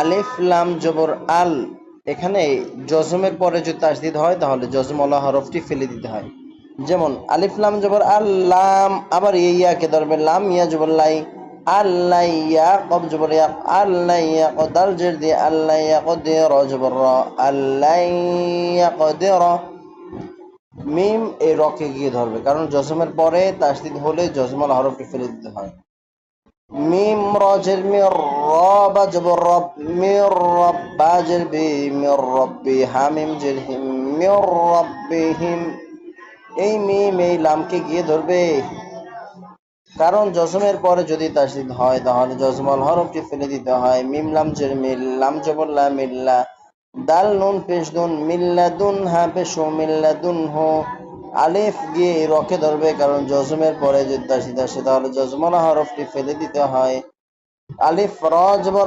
আলিফ লাম জবর আল, এখানে জজমের পরে যদি তাসদিদ হয় তাহলে জজমওয়ালা হরফটি ফেলে দিতে হয়। যেমন আলিফ লাম জবর আল্লাম, আবার ইয়াকে ধরবে, লাম ইয়া জবর লাই, আল্লাহ ইয়া কব জবর ইয়া, আল্লাহ ইয়া কদাল জের দিয়ে, আল্লাহ ইয়া কদে র জবর র, আল্লাহ ইয়া কদে র। মিম এই রকে গিয়ে ধরবে, কারণ জজমের পরে তাসদিদ হলে জজমওয়ালা হরফটি ফেলে দিতে হয়। মিম রজের মির, র বা জবর রব, মির রব বাজের বি, মির রব্বি, হামিম জের হিম, মির রব্বিহিম। এই মিম এই লামকে গিয়ে ধরবে, কারণ জজমের পরে যদি তাসদিদ হয় তাহলে জজমাল হরফটি ফেলে দিতে হয়। মিম লাম জের মিল, লাম জবর লা, মিল্লা, দাল নুন পেশ দুন, মিল্লাদুন হা পেশু, মিল্লাদুন হো। আলিফ গিয়ে রকে ধরবে, কারণ জজমের পরে যদি তাসদিদ আসে তাহলে জজমাল হরফটি ফেলে দিতে হয়। আলিফ র জবর